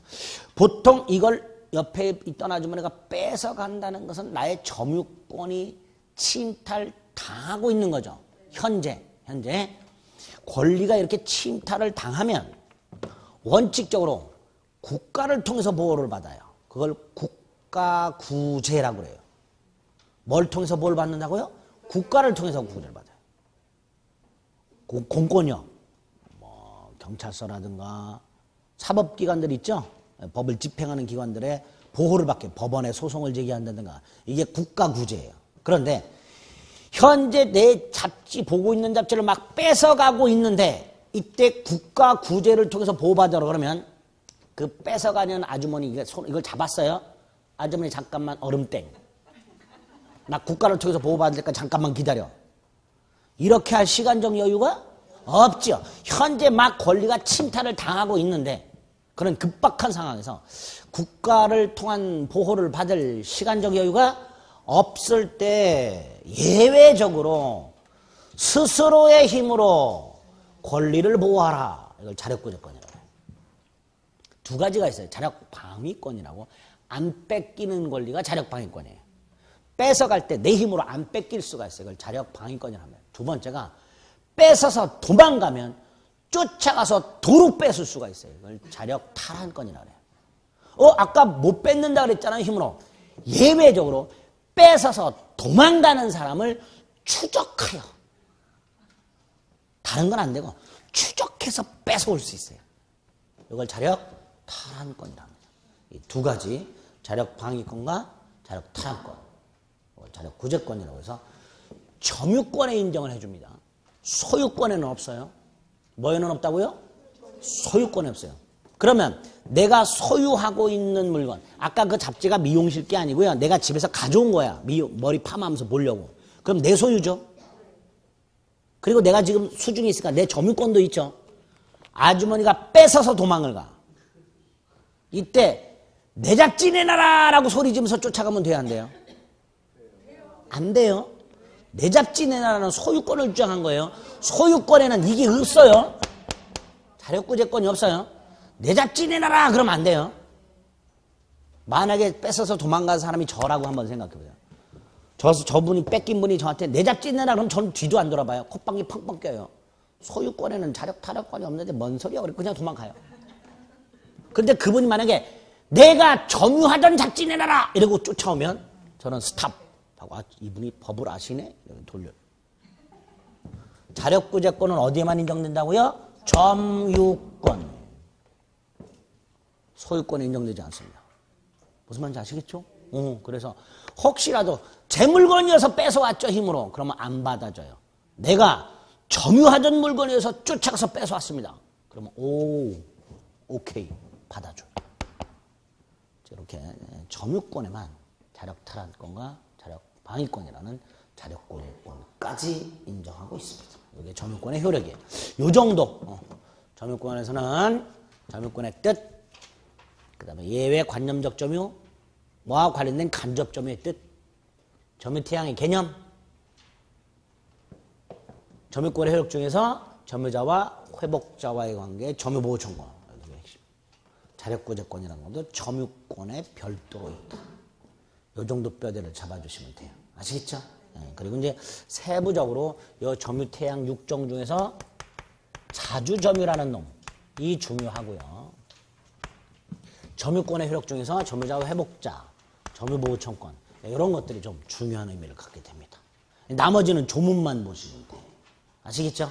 보통 이걸 옆에 있던 아주머니가 뺏어간다는 것은 나의 점유권이 침탈당하고 있는 거죠. 현재 권리가 이렇게 침탈을 당하면 원칙적으로 국가를 통해서 보호를 받아요. 그걸 국가구제라고 그래요. 뭘 통해서 보호를 받는다고요? 국가를 통해서 구제를 받아요. 공권력, 뭐 경찰서라든가 사법기관들 있죠? 법을 집행하는 기관들의 보호를 받게 법원에 소송을 제기한다든가 이게 국가구제예요. 그런데 현재 내 잡지 보고 있는 잡지를 막 뺏어가고 있는데 이때 국가구제를 통해서 보호받으라 그러면 그 뺏어가는 아주머니 이걸 잡았어요. 아주머니 잠깐만 얼음땡. 나 국가를 통해서 보호받으니까 잠깐만 기다려. 이렇게 할 시간적 여유가 없죠. 현재 막 권리가 침탈을 당하고 있는데 그런 급박한 상황에서 국가를 통한 보호를 받을 시간적 여유가 없을 때 예외적으로 스스로의 힘으로 권리를 보호하라. 이걸 자력구제권이라고 해요. 두 가지가 있어요. 자력방위권이라고. 안 뺏기는 권리가 자력방위권이에요. 뺏어갈 때 내 힘으로 안 뺏길 수가 있어요. 이걸 자력방위권이라고 합니다. 두 번째가 뺏어서 도망가면 쫓아가서 도로 뺏을 수가 있어요. 이걸 자력탈환권이라고 해요. 아까 못 뺏는다 그랬잖아요. 힘으로. 예외적으로 뺏어서 도망가는 사람을 추적하여. 다른 건 안 되고 추적해서 뺏어올 수 있어요. 이걸 자력탈환권이라고 합니다. 이 두 가지 자력방위권과 자력탈환권, 자력구제권이라고 해서 점유권에 인정을 해줍니다. 소유권에는 없어요. 뭐에는 없다고요? 소유권에 없어요. 그러면 내가 소유하고 있는 물건, 아까 그 잡지가 미용실 게 아니고요. 내가 집에서 가져온 거야. 머리 파마하면서 보려고. 그럼 내 소유죠. 그리고 내가 지금 수중에 있으니까 내 점유권도 있죠. 아주머니가 뺏어서 도망을 가. 이때 내 잡지 내놔라 라고 소리 지르면서 쫓아가면 돼요, 안 돼요? 안 돼요. 내 잡지 내놔라는 소유권을 주장한 거예요. 소유권에는 이게 없어요. 자력구제권이 없어요. 내 잡지 내놔라 그러면 안 돼요. 만약에 뺏어서 도망간 사람이 저라고 한번 생각해 보세요. 저분이 뺏긴 분이 저한테 내 잡지 내놔 그러면 저는 뒤도 안 돌아봐요. 콧방귀 펑펑 껴요. 소유권에는 타력권이 없는데 뭔 소리야. 그냥 도망가요. 그런데 그분이 만약에 내가 점유하던 잡지 내놔라 이러고 쫓아오면 저는 스탑 하고 이분이 법을 아시네? 이렇게 돌려요. 자력구제권은 어디에만 인정된다고요? 점유권. 소유권에 인정되지 않습니다. 무슨 말인지 아시겠죠? 그래서 혹시라도 제 물건이어서 뺏어왔죠, 힘으로. 그러면 안 받아줘요. 내가 점유하던 물건이어서 쫓아가서 뺏어왔습니다. 그러면 오케이 받아줘요. 이렇게 점유권에만 자력탈환권과 자력방위권이라는 자력구제권까지 인정하고 있습니다. 이게 점유권의 효력이에요. 이 정도. 점유권에서는 점유권의 뜻, 그 다음에 예외 관념적 점유, 뭐와 관련된 간접 점유의 뜻, 점유태양의 개념, 점유권의 효력 중에서 점유자와 회복자와의 관계, 점유보호청구. 자력구제권이라는 것도 점유권에 별도로 있다. 이 정도 뼈대를 잡아주시면 돼요. 아시겠죠? 그리고 이제 세부적으로 이 점유태양 6종 중에서 자주점유라는 놈이 중요하고요. 점유권의 효력 중에서 점유자와 회복자, 점유보호청권 이런 것들이 좀 중요한 의미를 갖게 됩니다. 나머지는 조문만 보시면 돼요. 아시겠죠?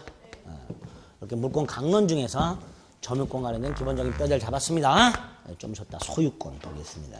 이렇게 물권 강론 중에서 점유권 관련된 기본적인 뼈대를 잡았습니다. 좀 쉬었다 소유권 보겠습니다.